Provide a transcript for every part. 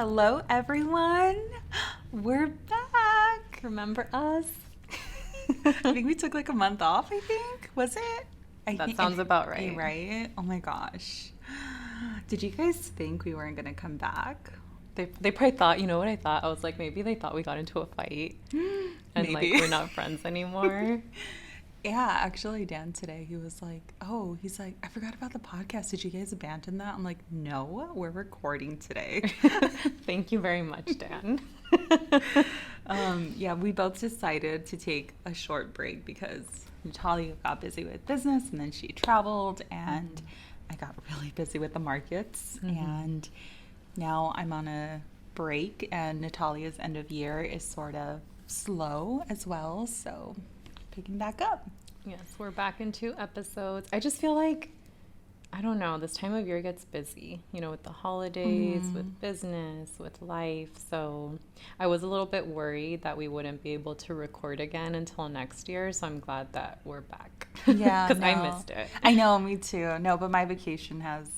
Hello, everyone. We're back. Remember us? I think we took like a month off, I think. Was it? That sounds about right. Right? Oh my gosh. Did you guys think we weren't going to come back? They probably thought, you know what I thought? I was like, maybe they thought we got into a fight. And Maybe. like, we're not friends anymore. Yeah, actually, Dan today, he was like, he's like, I forgot about the podcast. Did you guys abandon that? I'm like, no, we're recording today. Thank you very much, Dan. Yeah, we both decided to take a short break because Natalia got busy with business and then she traveled and I got really busy with the markets. And now I'm on a break and Natalia's end of year is sort of slow as well. So picking back up. Yes, we're back in 2 episodes. I just feel like, I don't know, this time of year gets busy, you know, with the holidays, with business, with life. So I was a little bit worried that we wouldn't be able to record again until next year. So I'm glad that we're back. Yeah. Because I missed it. I know, me too. No, but my vacation has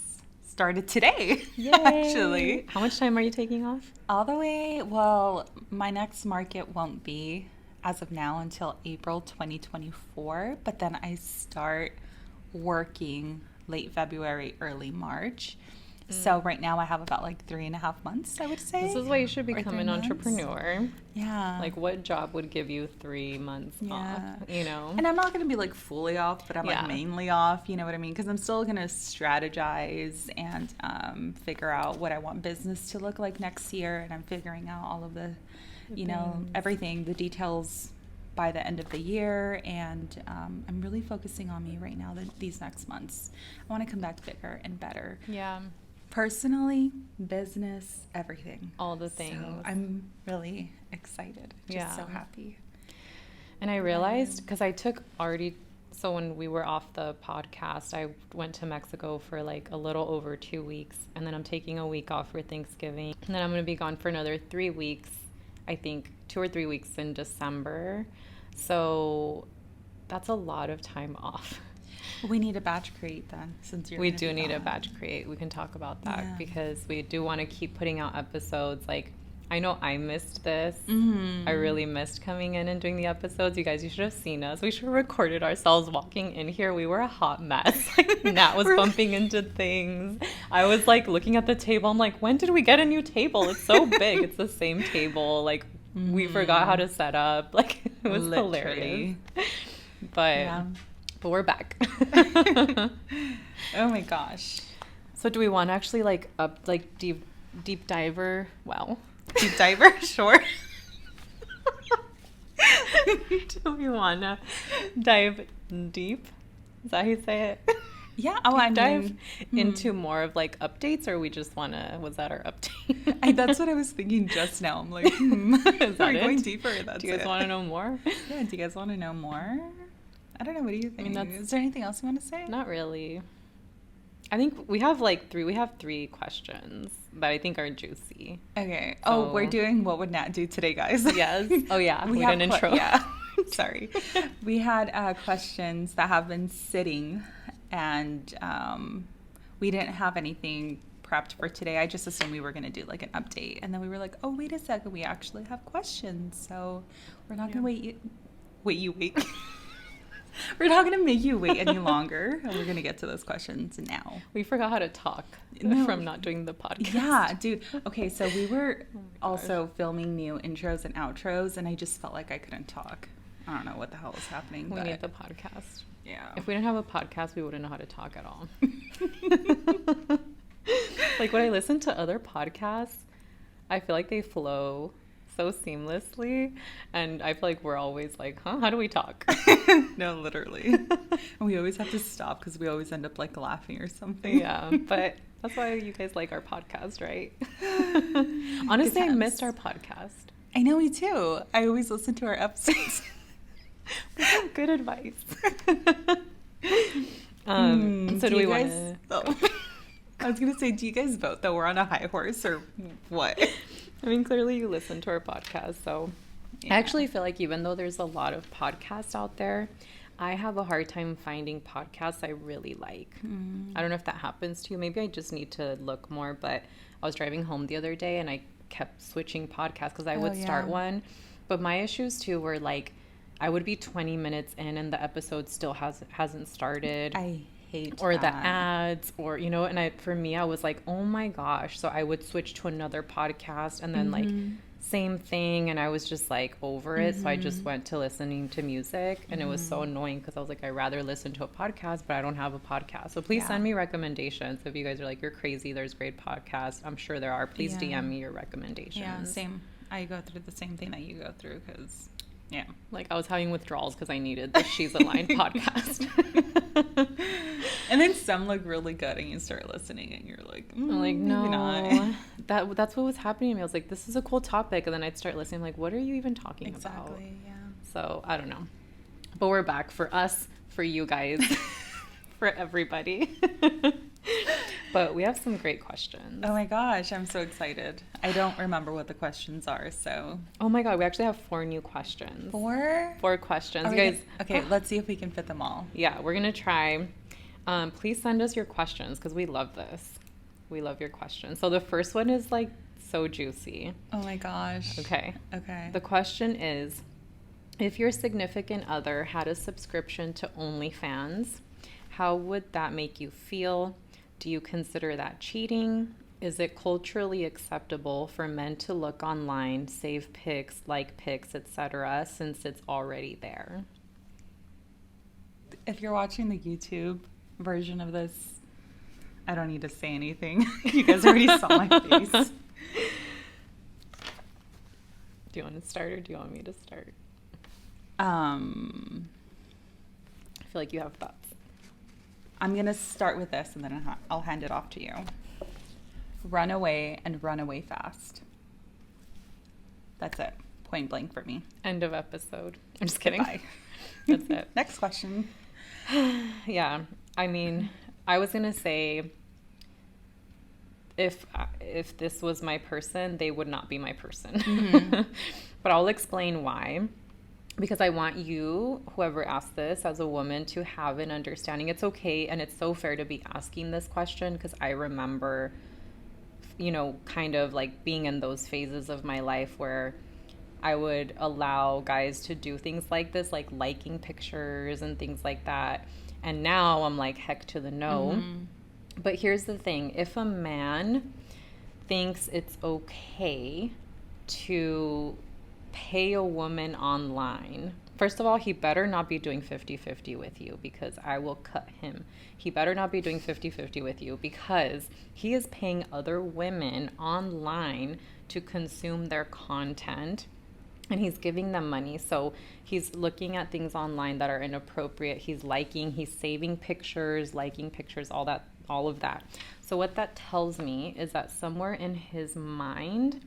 started today, Yay. actually. How much time are you taking off? All the way, well, my next market won't be as of now until April 2024, but then I start working late February, early March. So right now I have about like 3.5 months, I would say. This is why you should Or become 3 an months. entrepreneur. Yeah. Like, what job would give you 3 months off, you know? And I'm not going to be like fully off, but I'm Yeah. like mainly off, you know what I mean? Because I'm still going to strategize and figure out what I want business to look like next year. And I'm figuring out all of the, you know, things. everything, the details by the end of the year. And I'm really focusing on me right now, these next months. I want to come back bigger and better. Yeah. Personally, business, everything. All the things. So I'm really excited. Just so happy. And I realized, because I took already, so when we were off the podcast, I went to Mexico for like a little over 2 weeks. And then I'm taking a week off for Thanksgiving. And then I'm going to be gone for another 3 weeks, I think 2 or 3 weeks in December. So that's a lot of time off. We need a batch create then, since you're We gonna do be need a gone. batch create. We can talk about that Yeah. because we do want to keep putting out episodes. Like, I know I missed this. Mm-hmm. I really missed coming in and doing the episodes. You guys, you should have seen us. We should have recorded ourselves walking in here. We were a hot mess. Like, Nat was bumping into things. I was like looking at the table. I'm like, when did we get a new table? It's so big. It's the same table. Like, we forgot how to set up. Like, it was hilarious. But we're back. Oh my gosh. So do we want to actually like deep diver? Wow. Deep diver? Sure. Do we want to dive deep? Is that how you say it? Yeah. Oh, I Dive mean, into more of like updates, or we just want to, was that our update? that's what I was thinking just now. I'm like, Is that are we it? going deeper? That's Do you guys want to know more? Yeah. Do you guys want to know more? I don't know. What do you think? that's- Is there anything else you want to say? Not really. I think we have 3 questions that I think are juicy. Okay. So- We're doing what would Nat do today, guys? Yes. Oh yeah. We have had an intro. Yeah. Sorry. We had questions that have been sitting, and we didn't have anything prepped for today. I just assumed we were going to do like an update, and then we were like, oh, wait a second, we actually have questions, so we're not going to wait. We're not going to make you wait any longer, and we're going to get to those questions now. We forgot how to talk from not doing the podcast. Yeah, dude. Okay, so we were also filming new intros and outros, and I just felt like I couldn't talk. I don't know what the hell is happening. We need the podcast. Yeah. If we didn't have a podcast, we wouldn't know how to talk at all. Like, when I listen to other podcasts, I feel like they flow so seamlessly, and I feel like we're always like, how do we talk? No, literally. And we always have to stop because we always end up like laughing or something. Yeah, but that's why you guys like our podcast, right? Honestly, I missed our podcast. I know, me too. I always listen to our episodes. We have good advice. So do we want guys? to? I was gonna say, do you guys vote that we're on a high horse or what? I mean, clearly you listen to our podcast, so Yeah. I actually feel like even though there's a lot of podcasts out there, I have a hard time finding podcasts I really like. I don't know if that happens to you. Maybe I just need to look more, but I was driving home the other day and I kept switching podcasts because I would start one. But my issues too were like, I would be 20 minutes in and the episode still hasn't started. I hate or that. the ads, or and for me I was like, oh my gosh. So I would switch to another podcast and then like same thing, and I was just like over it. So I just went to listening to music, and it was so annoying because I was like, I'd rather listen to a podcast, but I don't have a podcast. So please send me recommendations if you guys are like, you're crazy, there's great podcasts. I'm sure there are. Please DM me your recommendations. Yeah, same. I go through the same thing that you go through because like I was having withdrawals because I needed the She's Aligned podcast. And then some look really good and you start listening and you're like, I'm like, no, not. That's what was happening to me. I was like, this is a cool topic, and then I'd start listening, like, what are you even talking about? Exactly, yeah. So I don't know, but we're back for us, for you guys, for everybody. But we have some great questions. Oh my gosh, I'm so excited. I don't remember what the questions are, so. Oh my God, we actually have 4 new questions. 4? 4 questions. You guys. Okay, let's see if we can fit them all. Yeah, we're going to try. Please send us your questions because we love this. We love your questions. So the first one is like so juicy. Oh my gosh. Okay. Okay. The question is, if your significant other had a subscription to Onlyfans, how would that make you feel? Do you consider that cheating? Is it culturally acceptable for men to look online, save pics, like pics, etc., since it's already there? If you're watching the YouTube version of this, I don't need to say anything. You guys already saw my face. Do you want to start or do you want me to start? I feel like you have thoughts. I'm going to start with this and then I'll hand it off to you. Run away and run away fast. That's it. Point blank for me. End of episode. I'm just kidding. Bye. That's it. Next question. Yeah. I mean, I was going to say if this was my person, they would not be my person. But I'll explain why. Because I want you, whoever asked this, as a woman, to have an understanding. It's okay, and it's so fair to be asking this question, because I remember, kind of like being in those phases of my life where I would allow guys to do things like this, like liking pictures and things like that. And now I'm like, heck to the no. But here's the thing. If a man thinks it's okay to pay a woman online, first of all, he better not be doing 50-50 with you, because I will cut him. He better not be doing 50-50 with you, because he is paying other women online to consume their content, and he's giving them money. So he's looking at things online that are inappropriate. He's saving pictures, liking pictures, all of that. So what that tells me is that somewhere in his mind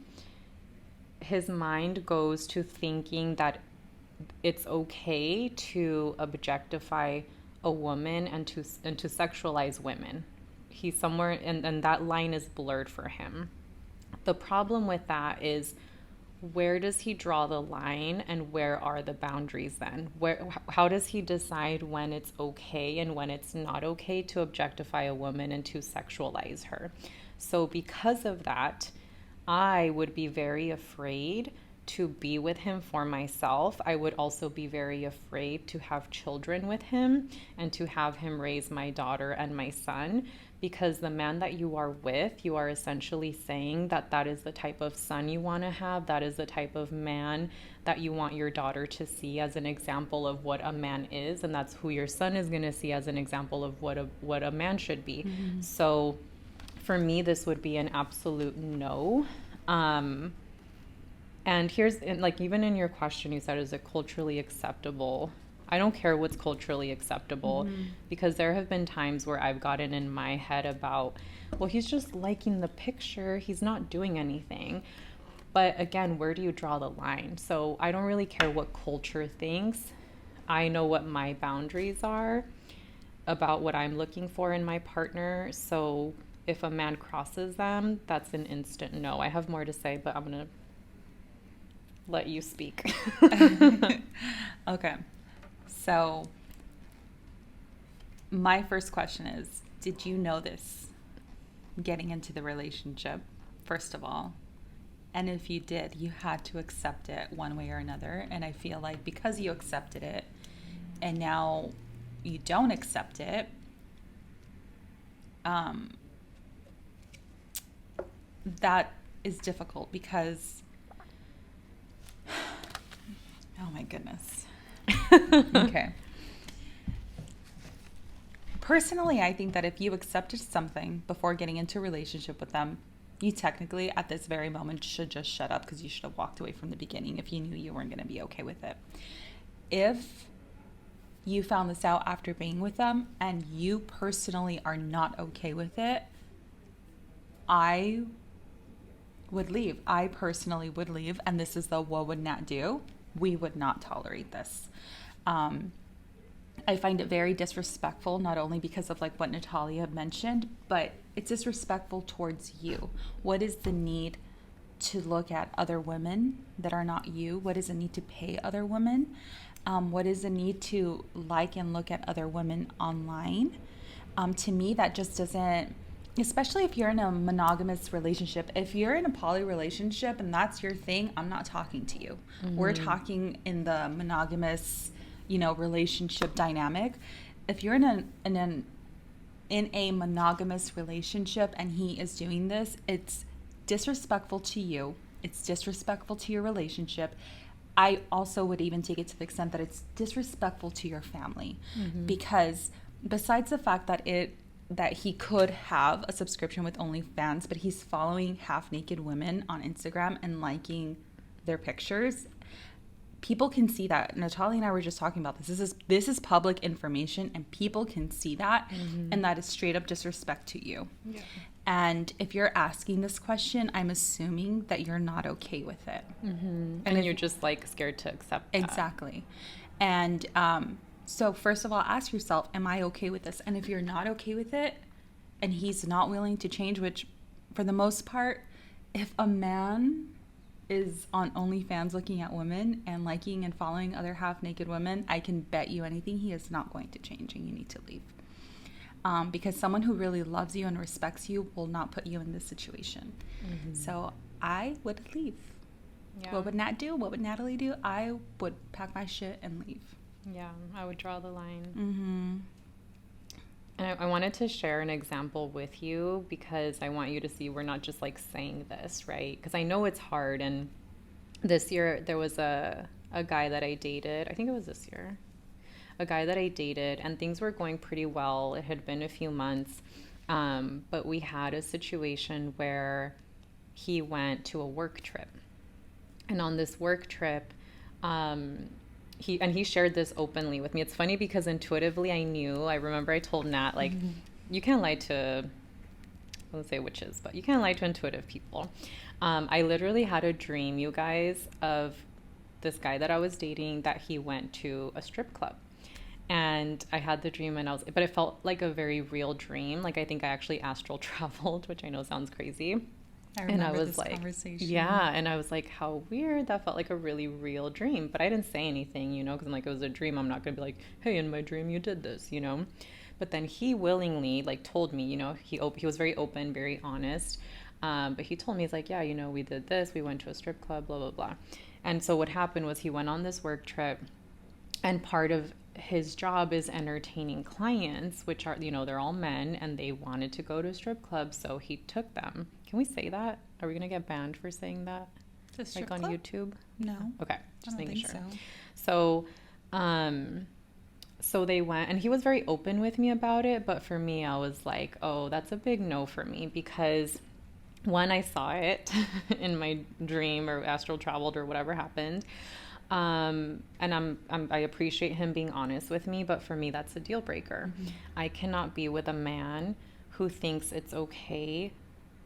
goes to thinking that it's okay to objectify a woman and to sexualize women. He's somewhere, and that line is blurred for him. The problem with that is, where does he draw the line, and where are the boundaries then? How does he decide when it's okay and when it's not okay to objectify a woman and to sexualize her? So because of that, I would be very afraid to be with him for myself. I would also be very afraid to have children with him and to have him raise my daughter and my son, because the man that you are with, you are essentially saying that is the type of son you want to have. That is the type of man that you want your daughter to see as an example of what a man is. And that's who your son is going to see as an example of what a man should be. So for me, this would be an absolute no. And even in your question, you said, is it culturally acceptable? I don't care what's culturally acceptable, because there have been times where I've gotten in my head about, well, he's just liking the picture, he's not doing anything. But again, where do you draw the line? So I don't really care what culture thinks. I know what my boundaries are about what I'm looking for in my partner. So if a man crosses them, that's an instant no. I have more to say, but I'm going to let you speak. Okay. So my first question is, did you know this getting into the relationship, first of all? And if you did, you had to accept it one way or another. And I feel like because you accepted it and now you don't accept it, that is difficult because, oh my goodness. Okay. Personally, I think that if you accepted something before getting into a relationship with them, you technically at this very moment should just shut up, because you should have walked away from the beginning if you knew you weren't going to be okay with it. If you found this out after being with them and you personally are not okay with it, I would leave. I personally would leave. And this is the what would Nat do? We would not tolerate this. I find it very disrespectful, not only because of like what Natalia mentioned, but it's disrespectful towards you. What is the need to look at other women that are not you? What is the need to pay other women? What is the need to like and look at other women online? To me, that just doesn't, especially if you're in a monogamous relationship. If you're in a poly relationship and that's your thing, I'm not talking to you. Mm-hmm. We're talking in the monogamous, relationship dynamic. If you're in a monogamous relationship and he is doing this, it's disrespectful to you. It's disrespectful to your relationship. I also would even take it to the extent that it's disrespectful to your family, mm-hmm. because besides the fact that he could have a subscription with Onlyfans, but he's following half-naked women on Instagram and liking their pictures. People can see that. Natalia and I were just talking about this. This is public information, and people can see that, mm-hmm. and that is straight up disrespect to you. Yeah. And if you're asking this question, I'm assuming that you're not okay with it. Mm-hmm. And you're just like scared to accept that. Exactly. And so first of all, ask yourself, am I okay with this? And if you're not okay with it and he's not willing to change, which for the most part, if a man is on OnlyFans looking at women and liking and following other half-naked women, I can bet you anything he is not going to change, and you need to leave. Because someone who really loves you and respects you will not put you in this situation. Mm-hmm. So I would leave. Yeah. What would Nat do? What would Natalie do? I would pack my shit and leave. Yeah, I would draw the line. Mm-hmm. And I wanted to share an example with you because I want you to see we're not just like saying this, right? Because I know it's hard. And this year there was a guy that I dated. I think it was this year. A guy that I dated, and things were going pretty well. It had been a few months. But we had a situation where he went to a work trip. And on this work trip, he shared this openly with me. It's funny because intuitively I remember I told Nat, like, mm-hmm. you can't lie to, I won't say witches, but you can't lie to intuitive people. I literally had a dream, you guys, of this guy that I was dating, that he went to a strip club. And I had the dream but it felt like a very real dream. Like, I think I actually astral traveled, which I know sounds crazy. I remember this conversation. Yeah, and I was like, how weird. That felt like a really real dream. But I didn't say anything, because I'm like, it was a dream. I'm not going to be like, hey, in my dream you did this, But then he willingly, like, told me, he was very open, very honest. But he told me, he's like, yeah, we did this. We went to a strip club, blah, blah, blah. And so what happened was he went on this work trip, and part of his job is entertaining clients, which are, they're all men, and they wanted to go to a strip club, so he took them. Can we say that? Are we going to get banned for saying that? Like on YouTube? No. Okay. Just making sure. So. So they went, and he was very open with me about it, but for me, I was like, oh, that's a big no for me, because one, I saw it in my dream or astral traveled or whatever happened. And I appreciate him being honest with me, but for me, that's a deal breaker. Mm-hmm. I cannot be with a man who thinks it's okay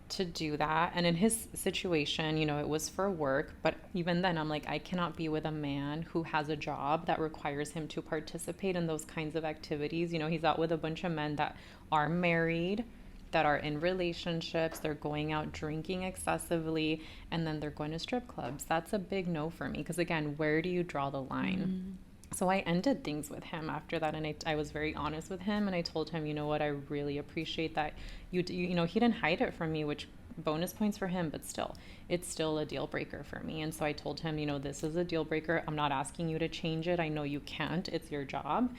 to do that. And in his situation, it was for work, but even then I'm like, I cannot be with a man who has a job that requires him to participate in those kinds of activities. He's out with a bunch of men that are married, that are in relationships, they're going out drinking excessively, and then they're going to strip clubs. That's a big no for me, because again, where do you draw the line? Mm-hmm. So I ended things with him after that, and I was very honest with him, and I told him, you know what, I really appreciate that you know, he didn't hide it from me, which bonus points for him, but still, it's still a deal breaker for me. And so I told him, you know, this is a deal breaker. I'm not asking you to change it. I know you can't. It's your job,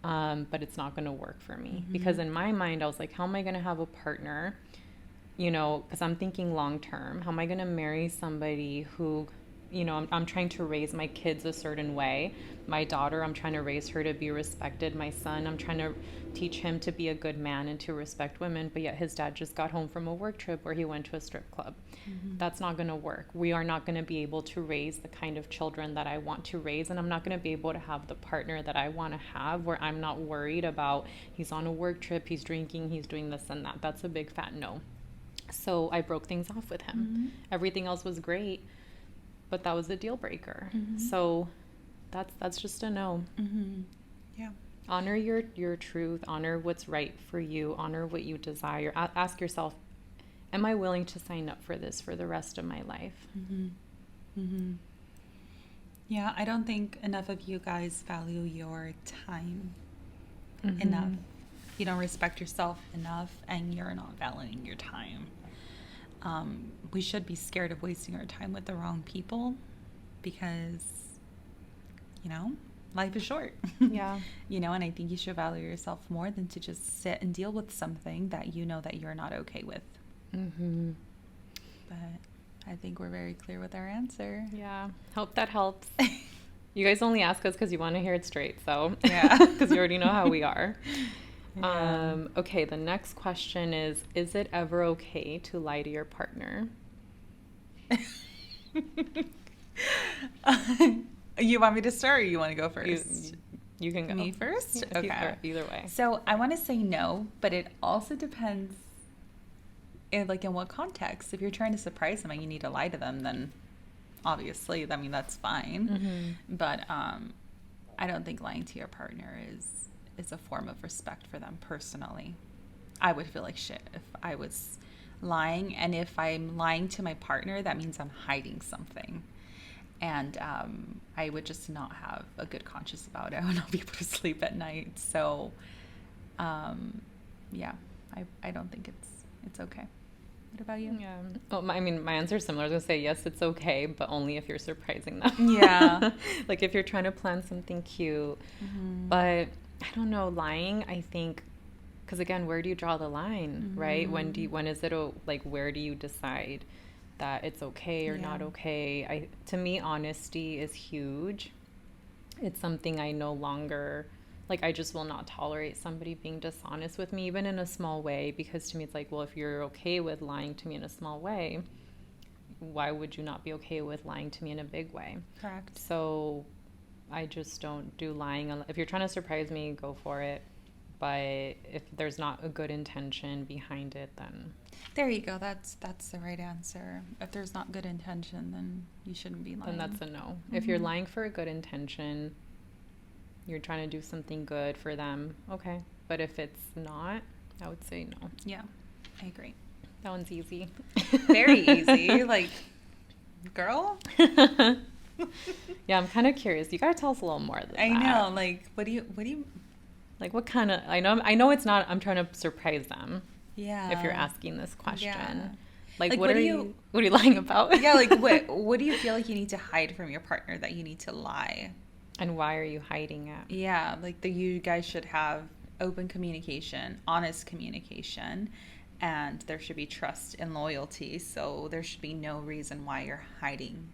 but it's not going to work for me. Because in my mind, I was like, how am I going to have a partner? You know, because I'm thinking long term. How am I going to marry somebody who, you know, I'm trying to raise my kids a certain way. My daughter, I'm trying to raise her to be respected. My son, I'm trying to teach him to be a good man and to respect women. But yet his dad just got home from a work trip where he went to a strip club. That's not going to work. We are not going to be able to raise the kind of children that I want to raise. And I'm not going to be able to have the partner that I want to have, where I'm not worried about he's on a work trip, he's drinking, he's doing this and that. That's a big fat no. So I broke things off with him. Everything else was great, but that was a deal breaker. So that's just a no. Yeah. Honor your truth, honor what's right for you, honor what you desire. Ask yourself, am I willing to sign up for this for the rest of my life? Yeah, I don't think enough of you guys value your time enough. You don't respect yourself enough, and you're not valuing your time. We should be scared of wasting our time with the wrong people, because, you know, life is short. Yeah. You know, and I think you should value yourself more than to just sit and deal with something that you know that you're not okay with. But I think we're very clear with our answer. Yeah. Hope that helps. You guys only ask us because you want to hear it straight. So, yeah, because you already know how we are. Yeah. Okay, the next question is it ever okay to lie to your partner? You want me to start, or you want to go first? You can go. Me first? Okay. Either way. So I want to say no, but it also depends in what context. If you're trying to surprise them and you need to lie to them, then obviously, I mean, that's fine. But I don't think lying to your partner is a form of respect for them personally. I would feel like shit if I was lying, and if I'm lying to my partner, that means I'm hiding something. And I would just not have a good conscience about it. I would not be able to sleep at night. So, yeah, I don't think it's okay. What about you? Yeah. Well, my answer is similar. I was going to say, yes, it's okay, but only if you're surprising them. Yeah. Like if you're trying to plan something cute. But I don't know, lying, I think, because again, where do you draw the line, right? When is it, where do you decide that it's okay or not okay? To me, honesty is huge. It's something I no longer, I just will not tolerate somebody being dishonest with me, even in a small way, because to me, it's like, well, if you're okay with lying to me in a small way, why would you not be okay with lying to me in a big way? Correct. So I just don't do lying. If you're trying to surprise me, go for it. But if there's not a good intention behind it, then... There you go. That's the right answer. If there's not good intention, then you shouldn't be lying. Then that's a no. If you're lying for a good intention, you're trying to do something good for them, okay. But if it's not, I would say no. Yeah, I agree. That one's easy. Very easy. Girl? Yeah, I'm kind of curious. You gotta tell us a little more than that. I know. What do you what kind of... I know it's not... I'm trying to surprise them. Yeah. If you're asking this question. Yeah. What are you lying about? Yeah, what do you feel like you need to hide from your partner that you need to lie? And why are you hiding it? Yeah, you guys should have open communication, honest communication, and there should be trust and loyalty. So there should be no reason why you're hiding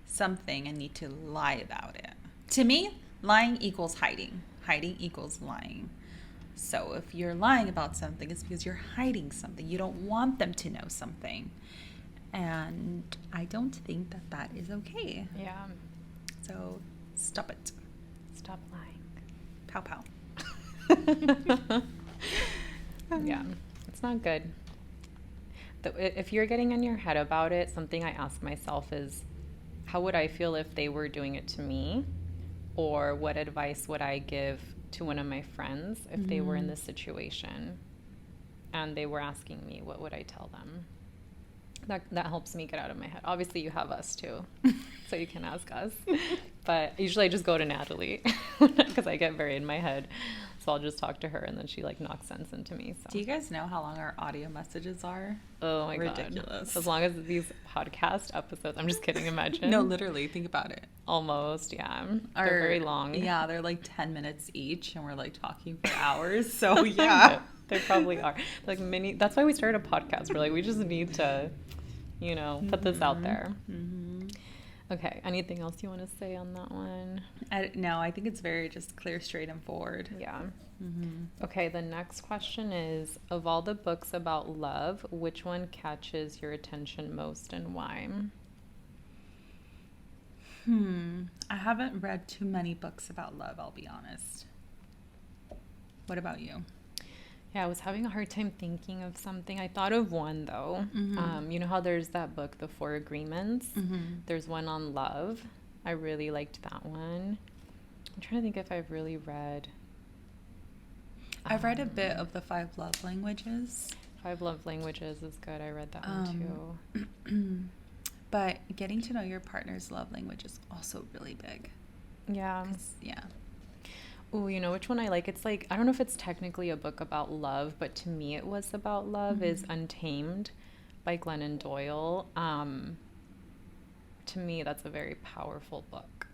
something and need to lie about it. To me, lying equals hiding. Hiding equals lying. So if you're lying about something, it's because you're hiding something. You don't want them to know something. And I don't think that is okay. Yeah. So stop it. Stop lying. Pow pow. Yeah, it's not good. If you're getting in your head about it, something I ask myself is, how would I feel if they were doing it to me? Or what advice would I give to one of my friends if they were in this situation and they were asking me, what would I tell them? That helps me get out of my head. Obviously, you have us too. So you can ask us. But usually I just go to Natalie because I get very in my head. So I'll just talk to her and then she like knocks sense into me. So. Do you guys know how long our audio messages are? Oh my God. Ridiculous. As long as these podcast episodes, I'm just kidding, imagine. No, literally, think about it. Almost, yeah. They're very long. Yeah, they're like 10 minutes each and we're like talking for hours. So yeah. They probably are. Like that's why we started a podcast. We're like, we just need to, put this out there. Mm-hmm. Okay. Anything else you want to say on that one? No, I think it's very just clear, straight, and forward. Yeah. Okay. The next question is, of all the books about love, which one catches your attention most and why? I haven't read too many books about love, I'll be honest. What about you? Yeah, I was having a hard time thinking of something. I thought of one, though. You know how there's that book, The Four Agreements? There's one on love. I really liked that one. I'm trying to think if I've really read... I've read a bit of The Five Love Languages. Five Love Languages is good. I read that one, too. But getting to know your partner's love language is also really big. Yeah. Yeah. Oh, you know which one I like? It's like, I don't know if it's technically a book about love, but to me it was about love, is Untamed by Glennon Doyle. To me, that's a very powerful book.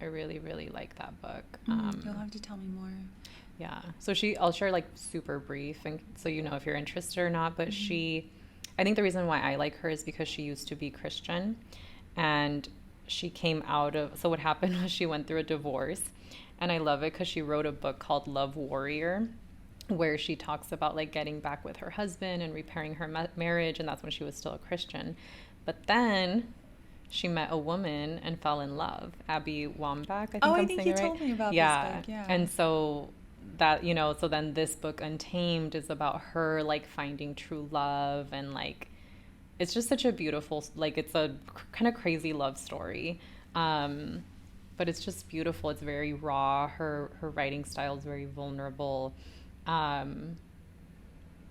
I really, really like that book. You'll have to tell me more. Yeah. So I'll share like super brief, and so if you're interested or not, but I think the reason why I like her is because she used to be Christian, and she came so what happened was she went through a divorce. And I love it because she wrote a book called Love Warrior, where she talks about like getting back with her husband and repairing her marriage. And that's when she was still a Christian. But then she met a woman and fell in love. Abby Wambach, I think you told me about this book. Yeah. And so that, so then this book Untamed is about her like finding true love, and like, it's just such a beautiful, like, it's a kind of crazy love story. But it's just beautiful. It's very raw. Her writing style is very vulnerable. I don't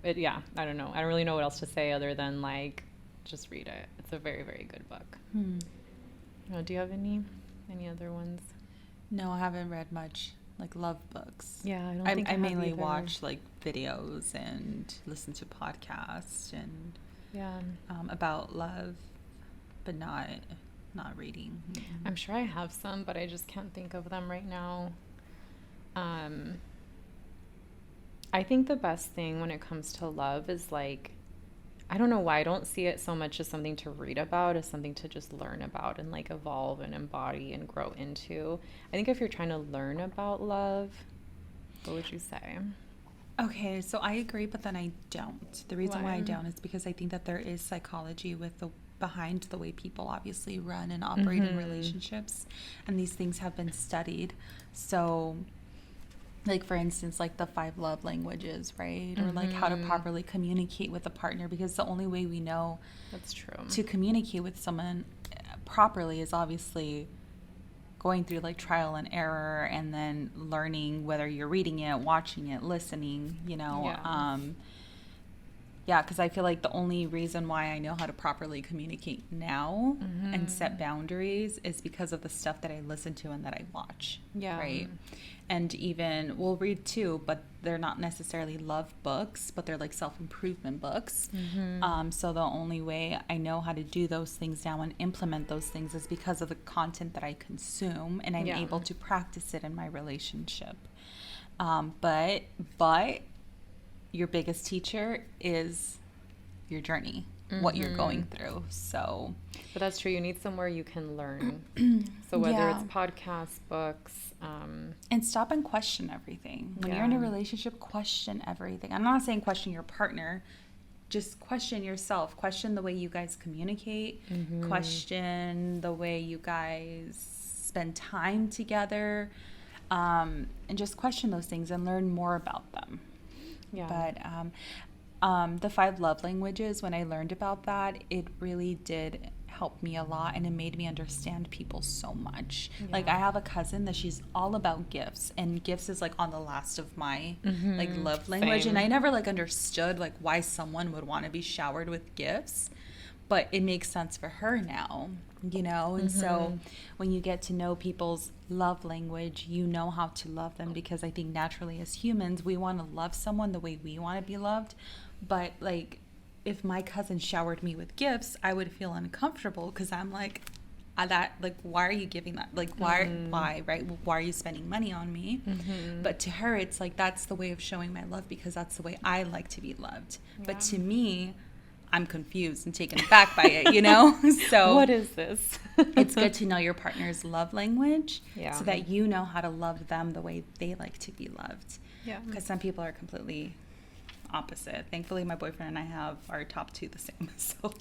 know. I don't really know what else to say other than like, just read it. It's a very, very good book. Do you have any other ones? No, I haven't read much like love books. Yeah, I mainly watch like videos and listen to podcasts and about love, but not reading. I'm sure I have some, but I just can't think of them right now. I think the best thing when it comes to love is like, I don't know why I don't see it so much as something to read about, as something to just learn about and like evolve and embody and grow into. I think if you're trying to learn about love, what would you say? Okay, so I agree, but then I don't. The reason why I don't is because I think that there is psychology behind the way people obviously run and operate in relationships, and these things have been studied. So like, for instance, like the 5 love languages, right? Or like how to properly communicate with a partner, because the only way we know that's true to communicate with someone properly is obviously going through like trial and error, and then learning, whether you're reading it, watching it, listening, because I feel like the only reason why I know how to properly communicate now and set boundaries is because of the stuff that I listen to and that I watch. Yeah. Right. And even we'll read too, but they're not necessarily love books, but they're like self-improvement books. So the only way I know how to do those things now and implement those things is because of the content that I consume, and I'm able to practice it in my relationship. But your biggest teacher is your journey, what you're going through. So, but that's true. You need somewhere you can learn. So whether it's podcasts, books, and stop and question everything. When you're in a relationship, question everything. I'm not saying question your partner, just question yourself. Question the way you guys communicate. Question the way you guys spend time together, and just question those things and learn more about them. Yeah. But the 5 love languages, when I learned about that, it really did help me a lot, and it made me understand people so much. Like, I have a cousin that she's all about gifts, and gifts is like on the last of my like love language. Same. And I never like understood like why someone would want to be showered with gifts. but it makes sense for her now, you know? And so when you get to know people's love language, you know how to love them, because I think naturally as humans, we want to love someone the way we want to be loved. But like, if my cousin showered me with gifts, I would feel uncomfortable because I'm like, why are you giving that? Like, why, right? Why are you spending money on me? But to her, it's like, that's the way of showing my love because that's the way I like to be loved. Yeah. But to me, I'm confused and taken aback by it, you know? So what is this? It's good to know your partner's love language so that you know how to love them the way they like to be loved. Yeah. Because some people are completely opposite. Thankfully, my boyfriend and I have our top two the same. So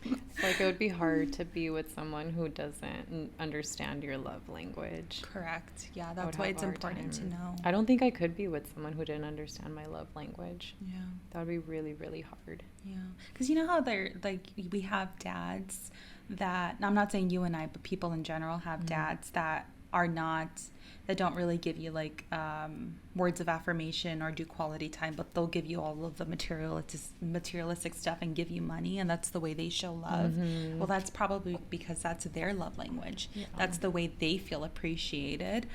like, it would be hard to be with someone who doesn't understand your love language. Correct. Yeah, that's why it's important to know. I don't think I could be with someone who didn't understand my love language. Yeah. That would be really, really hard. Yeah. Because you know how they're like, we have dads that, I'm not saying you and I, but people in general have dads that are not, that don't really give you like words of affirmation or do quality time, but they'll give you all of the materialistic stuff and give you money, and that's the way they show love. Well, that's probably because that's their love language. Yeah. That's the way they feel appreciated.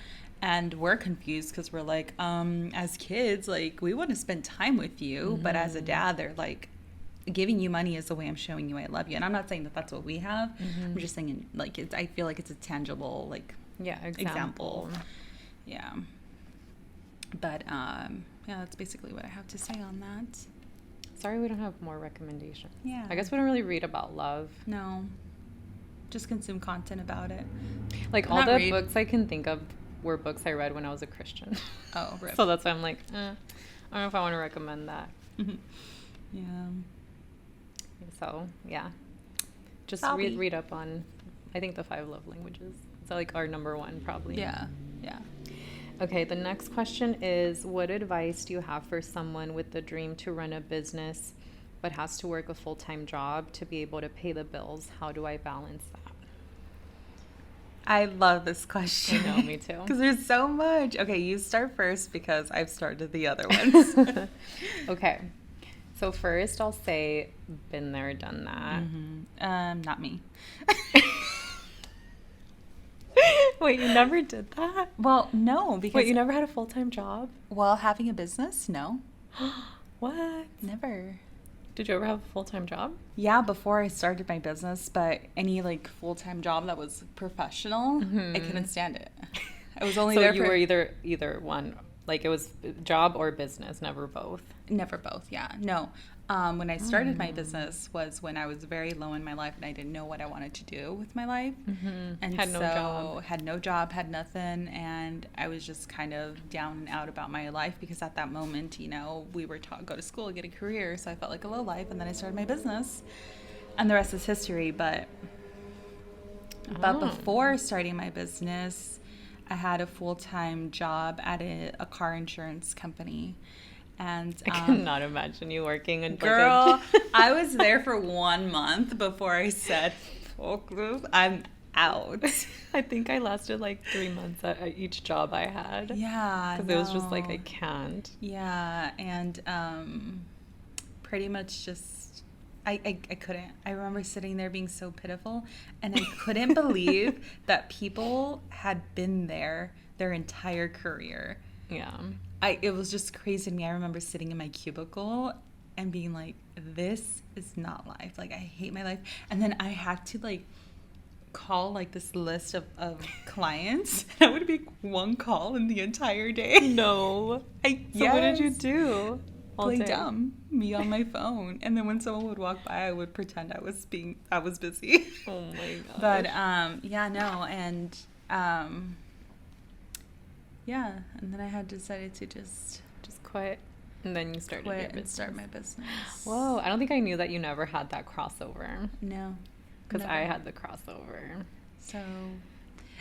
And we're confused because we're like, as kids, like, we want to spend time with you, but as a dad, they're like, giving you money is the way I'm showing you I love you. And I'm not saying that that's what we have. I'm just saying, like, I feel like it's a tangible, like, example. Yeah. But that's basically what I have to say on that. Sorry we don't have more recommendations. Yeah. I guess we don't really read about love. No. Just consume content about it. Like, all the books I can think of were books I read when I was a Christian. Oh, rip. So that's why I'm like, I don't know if I want to recommend that. Yeah. So, yeah. Just read up on, I think, the 5 love languages. It's like our number one, probably. Yeah. Yeah. Okay, the next question is, what advice do you have for someone with the dream to run a business but has to work a full-time job to be able to pay the bills? How do I balance that? I love this question. I know, me too. Because there's so much. Okay, you start first because I've started the other ones. Okay. So first I'll say, been there, done that. Not me. Wait, you never did that? Well, no, because... Wait, you never had a full-time job? Well, having a business? No. What? Never. Did you ever have a full-time job? Yeah, before I started my business, but any, like, full-time job that was professional, I couldn't stand it. I was only there for... So you were either one, like, it was job or business, never both? Never both, yeah. No. When I started my business was when I was very low in my life and I didn't know what I wanted to do with my life. And had no job, had nothing, and I was just kind of down and out about my life because at that moment, you know, we were taught go to school, get a career, so I felt like a low life, and then I started my business, and the rest is history. But before starting my business, I had a full-time job at a car insurance company. And I cannot imagine you working in girl, I was there for 1 month before I said, fuck this, I'm out. I think I lasted like 3 months at each job I had. Yeah. Because it was just like, I can't. Yeah. And pretty much just, I couldn't. I remember sitting there being so pitiful, and I couldn't believe that people had been there their entire career. Yeah. It was just crazy to me. I remember sitting in my cubicle and being like, this is not life. Like, I hate my life. And then I had to, like, call, like, this list of clients. And I would make one call in the entire day. No. So what did you do? Play dumb. Me on my phone. And then when someone would walk by, I would pretend I was busy. Oh, my God. But, yeah, no. And... yeah, and then I had decided to just quit, and then you started your business. And start my business. Whoa, I don't think I knew that you never had that crossover. No, because I had the crossover. So,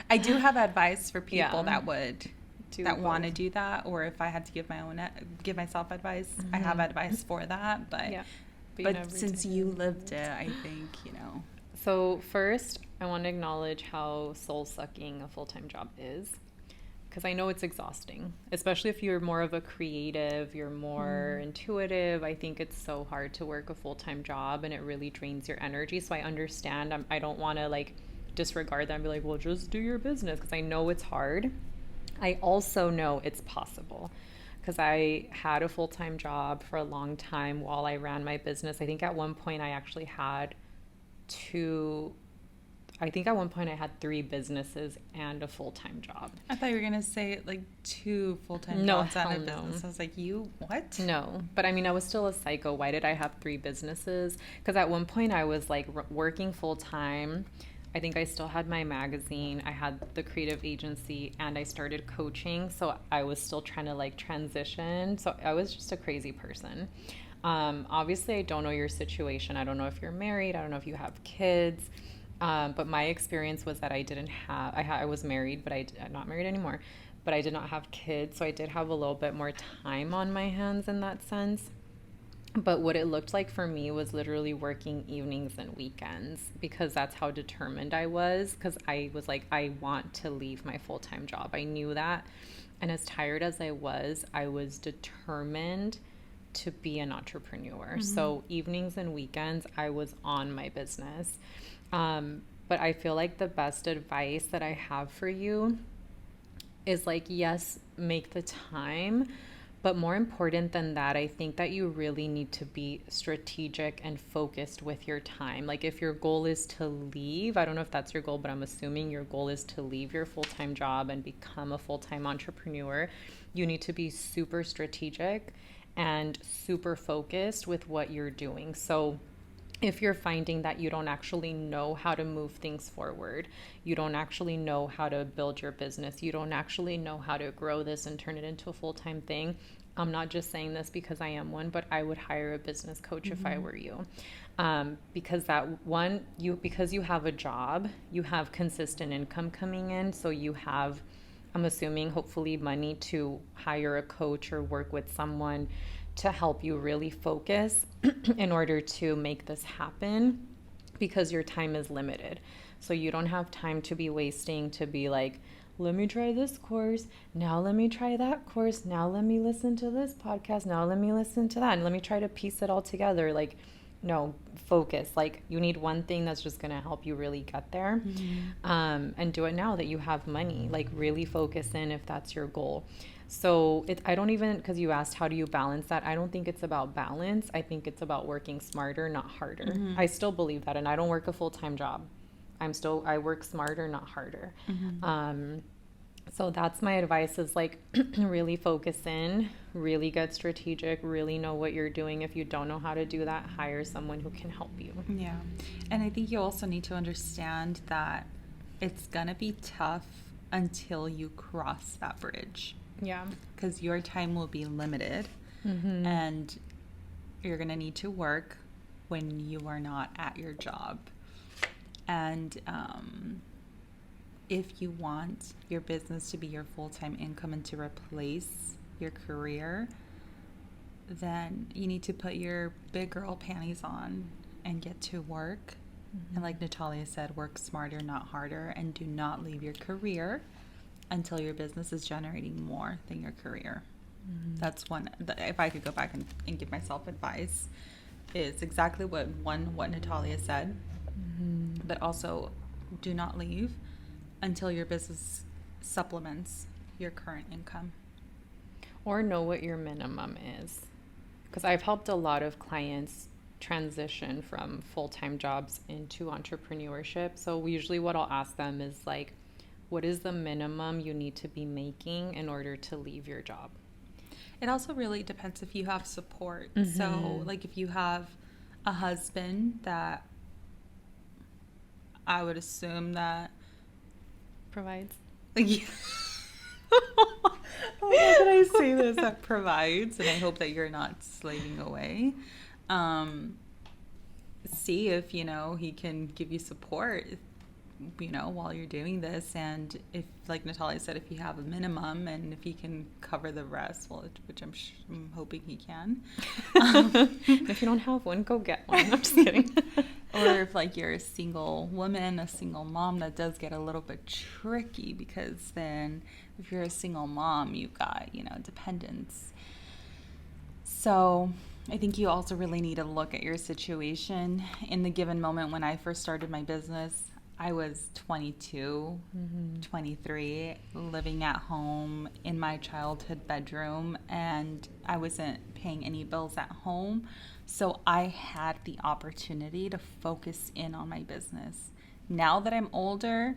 I do have advice for people that want to do that, or if I had to give myself advice, I have advice for that. But since you lived it, I think you know. So first, I want to acknowledge how soul-sucking a full-time job is. because I know it's exhausting, especially if you're more of a creative, you're more intuitive. I think it's so hard to work a full-time job, and it really drains your energy. So I understand. I don't want to like disregard that and be like, well, just do your business, because I know it's hard. I also know it's possible, because I had a full-time job for a long time while I ran my business. I think at one point I actually had I had 3 businesses and a full-time job. I thought you were gonna say like 2 full-time No, jobs and a hell no. business. I was like, you what? No, but I mean, I was still a psycho. Why did I have 3 businesses? Because at one point I was like working full-time. I think I still had my magazine. I had the creative agency, and I started coaching. So I was still trying to like transition. So I was just a crazy person. Obviously, I don't know your situation. I don't know if you're married. I don't know if you have kids. But my experience was that I was married, but I'm not married anymore, but I did not have kids. So I did have a little bit more time on my hands in that sense. But what it looked like for me was literally working evenings and weekends, because that's how determined I was. Because I was like, I want to leave my full-time job. I knew that. And as tired as I was determined to be an entrepreneur. So evenings and weekends, I was on my business. But I feel like the best advice that I have for you is like, yes, make the time, but more important than that, I think that you really need to be strategic and focused with your time. Like if your goal is to leave, I don't know if that's your goal, but I'm assuming your goal is to leave your full-time job and become a full-time entrepreneur, you need to be super strategic and super focused with what you're doing. So if you're finding that you don't actually know how to move things forward, you don't actually know how to build your business, you don't actually know how to grow this and turn it into a full-time thing, I'm not just saying this because I am one, but I would hire a business coach if I were you. Because because you have a job, you have consistent income coming in, so you have, I'm assuming, hopefully money to hire a coach or work with someone to help you really focus in order to make this happen, because your time is limited. So you don't have time to be wasting to be like, let me try this course, now let me try that course, now let me listen to this podcast, now let me listen to that, and let me try to piece it all together. Like, no, focus. Like you need one thing that's just going to help you really get there. And do it now that you have money. Like really focus in if that's your goal. So I don't even, because you asked how do you balance that, I don't think it's about balance. I think it's about working smarter, not harder. I still believe that, and I don't work a full-time job. I work smarter, not harder. So that's my advice, is like really focus in, really get strategic, really know what you're doing. If you don't know how to do that, hire someone who can help you. Yeah. And I think you also need to understand that it's gonna be tough until you cross that bridge. Yeah. Because your time will be limited, and you're going to need to work when you are not at your job. And if you want your business to be your full-time income and to replace your career, then you need to put your big girl panties on and get to work. And like Natalia said, work smarter, not harder, and do not leave your career until your business is generating more than your career. That's one. If I could go back and give myself advice, is exactly what Natalia said, but also do not leave until your business supplements your current income. Or know what your minimum is. Because I've helped a lot of clients transition from full-time jobs into entrepreneurship. So usually what I'll ask them is like, what is the minimum you need to be making in order to leave your job? It also really depends if you have support. So like if you have a husband that I would assume that Provides. How can I say this? That provides, and I hope that you're not slaving away. See if, he can give you support, while you're doing this. And if, like Natalia said, if you have a minimum and if he can cover the rest, which I'm hoping he can. If you don't have one, go get one. I'm just kidding. Or if like you're a single woman, a single mom, that does get a little bit tricky, because then if you're a single mom, you've got, dependents. So I think you also really need to look at your situation. In the given moment, when I first started my business, I was 22, 23, living at home in my childhood bedroom, and I wasn't paying any bills at home. So I had the opportunity to focus in on my business. Now that I'm older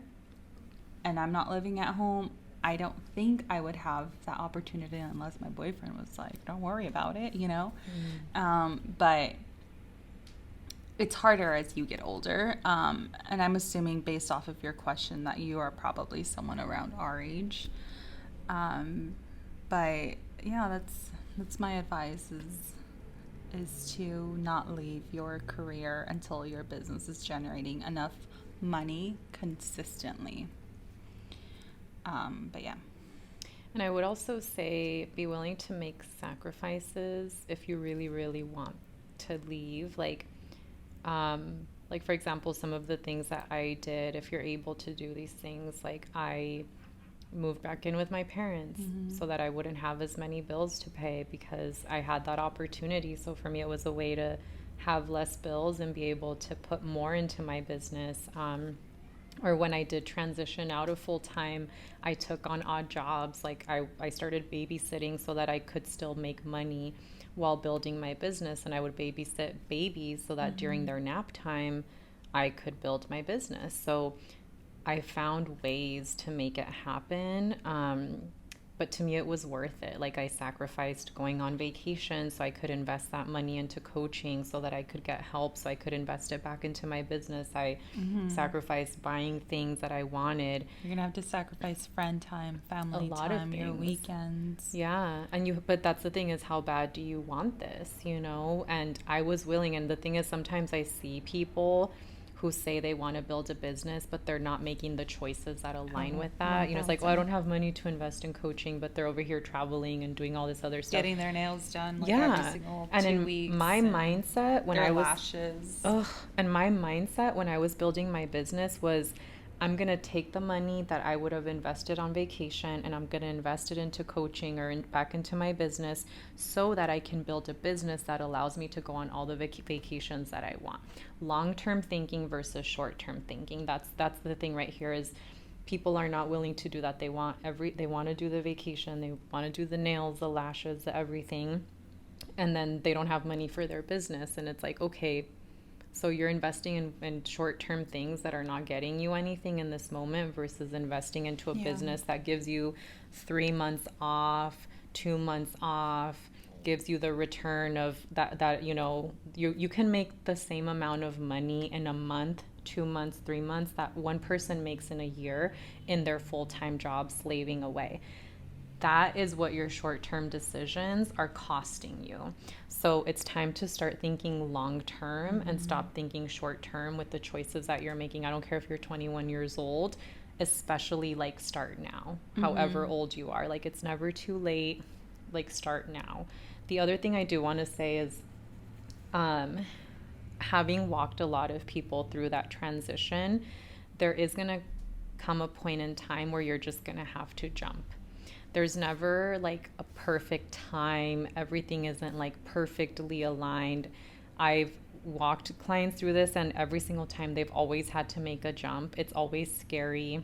and I'm not living at home, I don't think I would have that opportunity unless my boyfriend was like, don't worry about it, But it's harder as you get older. And I'm assuming, based off of your question, that you are probably someone around our age. But yeah, that's my advice is to not leave your career until your business is generating enough money consistently. But yeah. And I would also say be willing to make sacrifices if you really, really want to leave. Like for example, some of the things that I did, if you're able to do these things, like I moved back in with my parents so that I wouldn't have as many bills to pay because I had that opportunity. So for me, it was a way to have less bills and be able to put more into my business. Or when I did transition out of full-time, I took on odd jobs. Like I started babysitting so that I could still make money while building my business. And I would babysit babies so that during their nap time, I could build my business. So I found ways to make it happen. But to me, it was worth it. Like I sacrificed going on vacation so I could invest that money into coaching so that I could get help, so I could invest it back into my business. I sacrificed buying things that I wanted. You're going to have to sacrifice friend time, family time, your weekends. Yeah. But that's the thing, is how bad do you want this, And I was willing. And the thing is, sometimes I see people who say they want to build a business, but they're not making the choices that align with that. It's like, I don't have money to invest in coaching, but they're over here traveling and doing all this other stuff. Getting their nails done every single 2 weeks. My mindset when I was... lashes. And my mindset when I was building my business was, I'm going to take the money that I would have invested on vacation and I'm going to invest it into coaching or back into my business so that I can build a business that allows me to go on all the vacations that I want. Long-term thinking versus short-term thinking. That's the thing right here, is people are not willing to do that. They want to do the vacation. They want to do the nails, the lashes, the everything. And then they don't have money for their business. And it's like, okay, so you're investing in short-term things that are not getting you anything in this moment versus investing into a business that gives you 3 months off, 2 months off, gives you the return of that you can make the same amount of money in a month, 2 months, 3 months that one person makes in a year in their full-time job slaving away. That is what your short-term decisions are costing you. So it's time to start thinking long-term and stop thinking short-term with the choices that you're making. I don't care if you're 21 years old, especially like start now, however old you are. Like it's never too late, like start now. The other thing I do want to say is having walked a lot of people through that transition, there is going to come a point in time where you're just going to have to jump. There's never like a perfect time. Everything isn't like perfectly aligned. I've walked clients through this, and every single time they've always had to make a jump. It's always scary.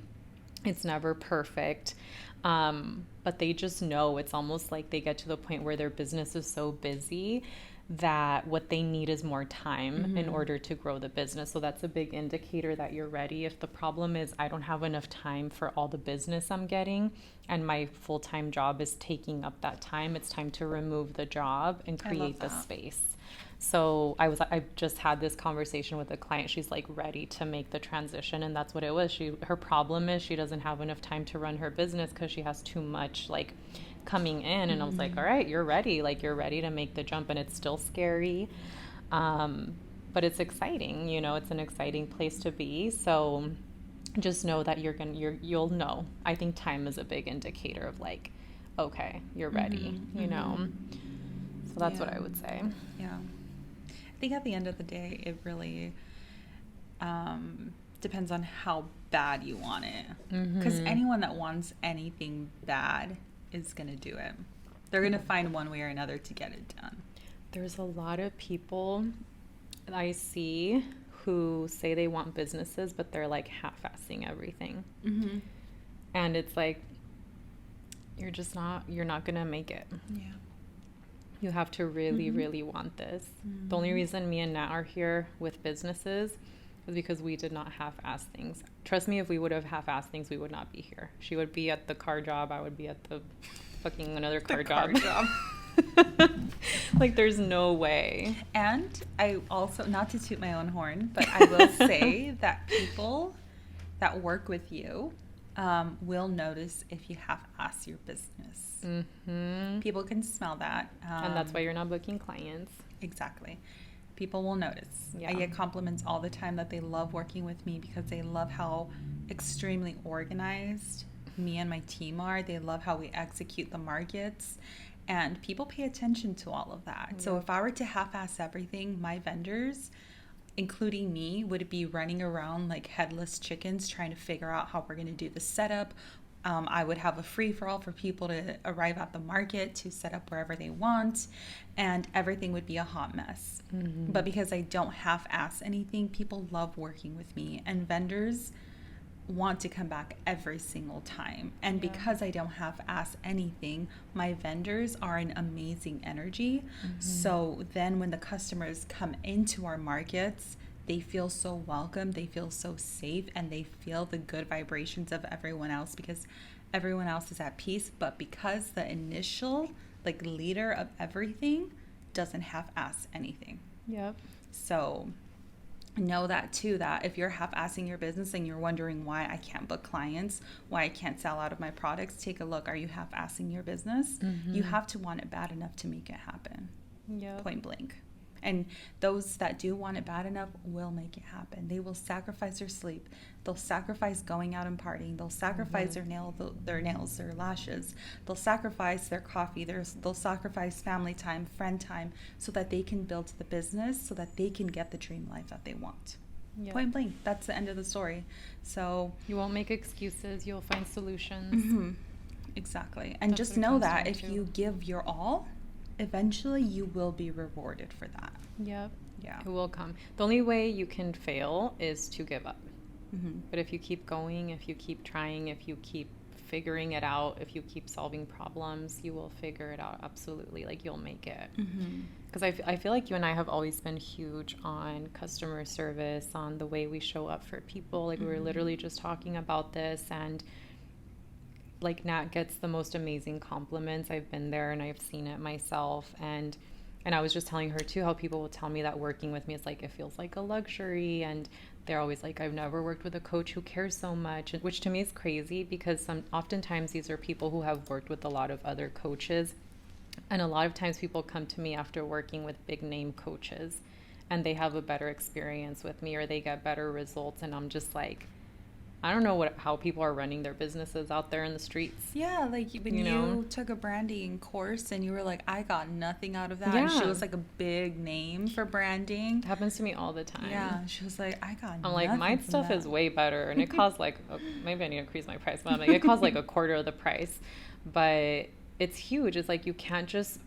It's never perfect. But they just know. It's almost like they get to the point where their business is so busy that what they need is more time in order to grow the business. So that's a big indicator that you're ready. If the problem is I don't have enough time for all the business I'm getting and my full-time job is taking up that time, it's time to remove the job and create the space. So I just had this conversation with a client. She's like ready to make the transition, and that's what it was. Her problem is she doesn't have enough time to run her business because she has too much like coming in. And I was like, all right, you're ready. Like you're ready to make the jump, and it's still scary. But it's exciting, it's an exciting place to be. So just know that you'll know. I think time is a big indicator of like, okay, you're ready, So that's what I would say. Yeah. I think at the end of the day, it really depends on how bad you want it. Because anyone that wants anything bad is going to do it. They're going to find one way or another to get it done. There's a lot of people I see who say they want businesses, but they're like half-assing everything. And it's like, you're not going to make it. Yeah. You have to really, really want this. The only reason me and Nat are here with businesses is because we did not half-ass things. Trust me, if we would have half-assed things, we would not be here. She would be at the car job. I would be at the fucking another car job. Like, there's no way. And I also, not to toot my own horn, but I will say that people that work with you will notice if you half-ass your business. People can smell that. And that's why you're not booking clients. Exactly. People will notice. Yeah. I get compliments all the time that they love working with me because they love how extremely organized me and my team are. They love how we execute the markets. And people pay attention to all of that. So if I were to half-ass everything, my vendors, including me, would be running around like headless chickens trying to figure out how we're going to do the setup. I would have a free-for-all for people to arrive at the market to set up wherever they want, and everything would be a hot mess. But because I don't half-ass anything, people love working with me, and vendors want to come back every single time. And because I don't half-ass anything, my vendors are an amazing energy. So then when the customers come into our markets, they feel so welcome, they feel so safe, and they feel the good vibrations of everyone else because everyone else is at peace. But because the initial like leader of everything doesn't half-ass anything. Yep. So know that too, that if you're half-assing your business and you're wondering why I can't book clients, why I can't sell out of my products, take a look. Are you half-assing your business? You have to want it bad enough to make it happen. Point blank. And those that do want it bad enough will make it happen. They will sacrifice their sleep. They'll sacrifice going out and partying. They'll sacrifice their nails, their lashes. They'll sacrifice their coffee. They'll sacrifice family time, friend time, so that they can build the business, so that they can get the dream life that they want. Point blank. That's the end of the story. So you won't make excuses. You'll find solutions. Exactly. And just know that if you give your all, eventually you will be rewarded for that. Yep. Yeah. It will come. The only way you can fail is to give up. But if you keep going, if you keep trying, if you keep figuring it out, if you keep solving problems, you will figure it out. Absolutely. Like, you'll make it. Because I feel like you and I have always been huge on customer service, on the way we show up for people. Like, we were literally just talking about this, and like, Nat gets the most amazing compliments. I've been there and I've seen it myself. And I was just telling her too how people will tell me that working with me is like, it feels like a luxury. And they're always like, I've never worked with a coach who cares so much, which to me is crazy because oftentimes these are people who have worked with a lot of other coaches. And a lot of times people come to me after working with big name coaches and they have a better experience with me or they get better results. And I'm just like, I don't know how people are running their businesses out there in the streets. Yeah, like when you took a branding course and you were like, I got nothing out of that. Yeah. And she was like a big name for branding. It happens to me all the time. Yeah, she was like, I got I'm like, my stuff is way better. And it costs like, maybe I need to increase my price. But I'm like, it costs like a quarter of the price. But it's huge. It's like, you can't just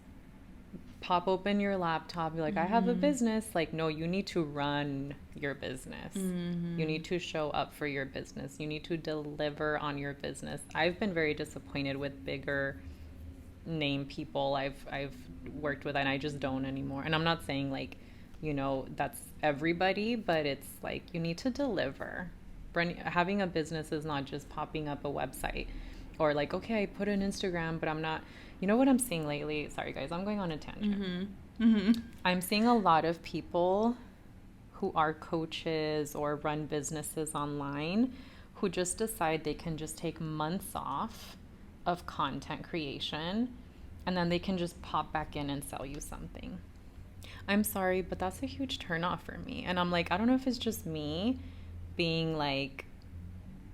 pop open your laptop, be like, I have a business. Like, no, you need to run your business. You need to show up for your business. You need to deliver on your business. I've been very disappointed with bigger name people I've worked with, and I just don't anymore. And I'm not saying like, that's everybody, but it's like, you need to deliver. Having a business is not just popping up a website or like, okay, I put an Instagram, but I'm not. You know what I'm seeing lately? Sorry, guys, I'm going on a tangent. I'm seeing a lot of people who are coaches or run businesses online who just decide they can just take months off of content creation and then they can just pop back in and sell you something. I'm sorry, but that's a huge turnoff for me. And I'm like, I don't know if it's just me being like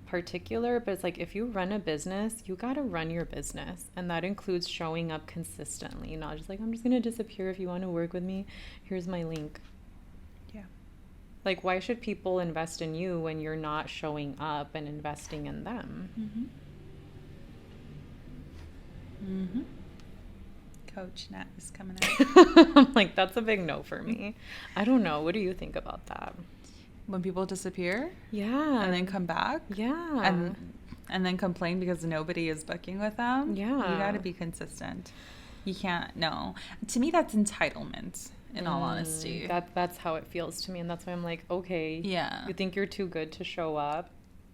particular, but it's like, if you run a business, you got to run your business, and that includes showing up consistently, not just like, I'm just going to disappear. If you want to work with me, here's my link. Like, why should people invest in you when you're not showing up and investing in them? Coach Nat is coming out. I'm like, that's a big no for me. I don't know. What do you think about that? When people disappear? Yeah. And then come back? Yeah. And then complain because nobody is booking with them? Yeah. You got to be consistent. You can't, no. To me, that's entitlement, in all honesty. That's how it feels to me. And that's why I'm like, okay. Yeah. You think you're too good to show up?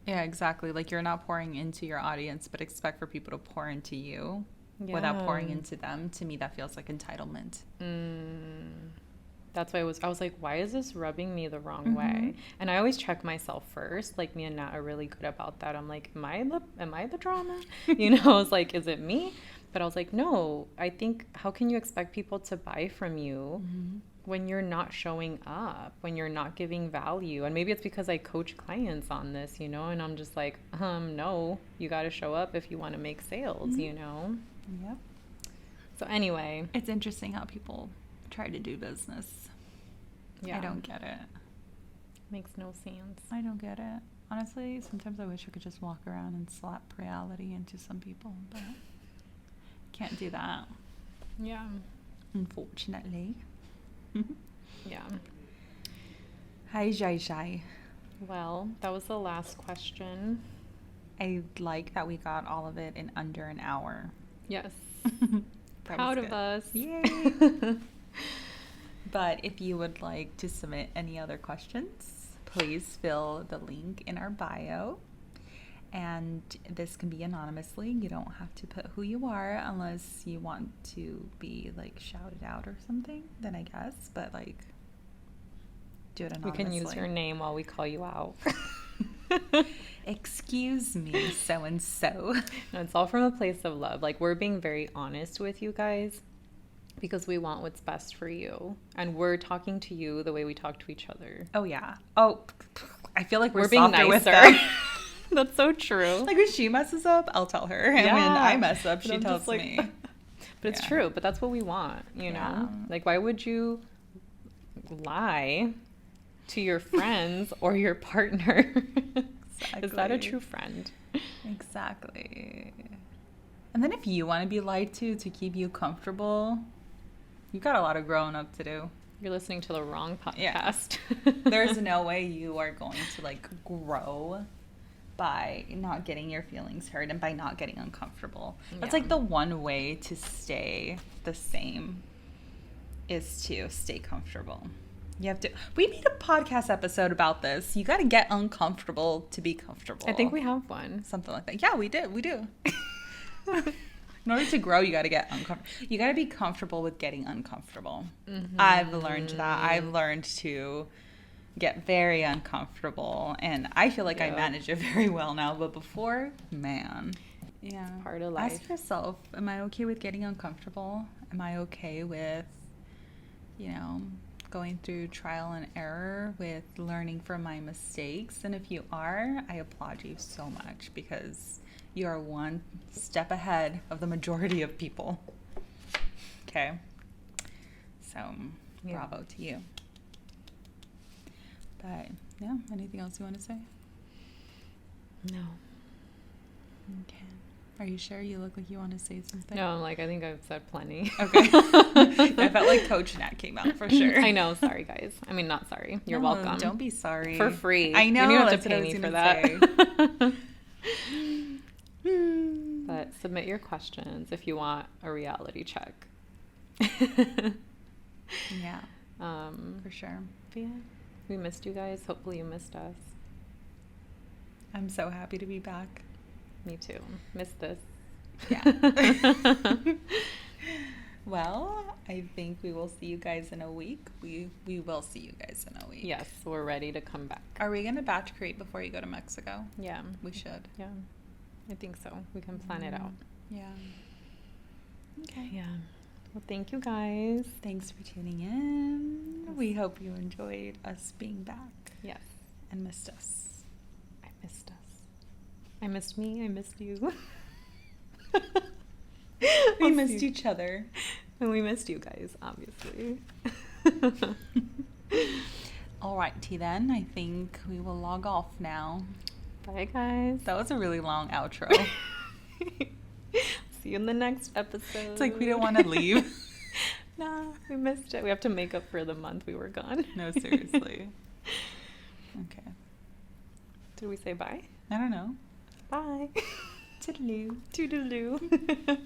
Yeah, exactly. Like, you're not pouring into your audience, but expect for people to pour into you without pouring into them. To me, that feels like entitlement. That's why I was like, why is this rubbing me the wrong way? And I always check myself first. Like, me and Nat are really good about that. I'm like, am I the drama? You know, I was like, is it me? But I was like, no, I think, how can you expect people to buy from you when you're not showing up, when you're not giving value? And maybe it's because I coach clients on this, you know, and I'm just like, no, you got to show up if you want to make sales, you know? Yep. So anyway. It's interesting how people try to do business. Yeah. I don't get it. Makes no sense. I don't get it. Honestly, sometimes I wish I could just walk around and slap reality into some people, but can't do that. Yeah. Unfortunately. Yeah. Hi, Jai Jai. Well, that was the last question. I like that we got all of it in under an hour. Yes. That Proud was of good. us. Yay. But if you would like to submit any other questions, please fill the link in our bio. And this can be anonymously. You don't have to put who you are unless you want to be like shouted out or something, then I guess. But like, do it anonymously. We can use your name while we call you out. Excuse me, so-and-so. No, it's all from a place of love. Like, we're being very honest with you guys because we want what's best for you. And we're talking to you the way we talk to each other. Oh, yeah. Oh, I feel like we're being softer nicer. with them. That's so true. Like, when she messes up, I'll tell her. And when I mess up, she tells like, me. But it's true. But that's what we want, you know? Like, why would you lie to your friends or your partner? Exactly. Is that a true friend? Exactly. And then if you want to be lied to keep you comfortable, you've got a lot of growing up to do. You're listening to the wrong podcast. Yeah. There's no way you are going to like grow by not getting your feelings hurt and by not getting uncomfortable. That's like the one way to stay the same is to stay comfortable. You have to. We made a podcast episode about this. You got to get uncomfortable to be comfortable. I think we have one. Something like that. Yeah, we did. We do. In order to grow, you got to get uncomfortable. You got to be comfortable with getting uncomfortable. I've learned that. I've learned to get very uncomfortable, and I feel like I manage it very well now. But before, man, yeah, it's part of life. Ask yourself: am I okay with getting uncomfortable? Am I okay with, going through trial and error, with learning from my mistakes? And if you are, I applaud you so much because you are one step ahead of the majority of people. Okay. So, bravo to you. But, yeah, anything else you want to say? No. Okay. Are you sure? You look like you want to say something. No, I'm like, I think I've said plenty. Okay. I felt like Coach Nat came out for sure. I know. Sorry, guys. I mean, not sorry. You're welcome. Don't be sorry. For free. I know. You don't have to pay me for that. But submit your questions if you want a reality check. Yeah. For sure. But yeah, we missed you guys. Hopefully you missed us. I'm so happy to be back. Me too. Missed this. Yeah. Well, I think we will see you guys in a week. We will see you guys in a week. Yes, we're ready to come back. Are we going to batch create before you go to Mexico? Yeah. We should. Yeah. I think so. We can plan it out. Yeah. Okay. Yeah. Well, thank you guys. Thanks for tuning in. We hope you enjoyed us being back. Yes. And missed us. I missed us. I missed me. I missed you. We missed each other. And we missed you guys, obviously. All Alrighty then. I think we will log off now. Bye, guys. That was a really long outro. See you in the next episode. It's like we didn't want to leave. Nah, we missed it. We have to make up for the month we were gone. No, seriously. Okay. Did we say bye? I don't know. Bye. Toodaloo. Toodaloo.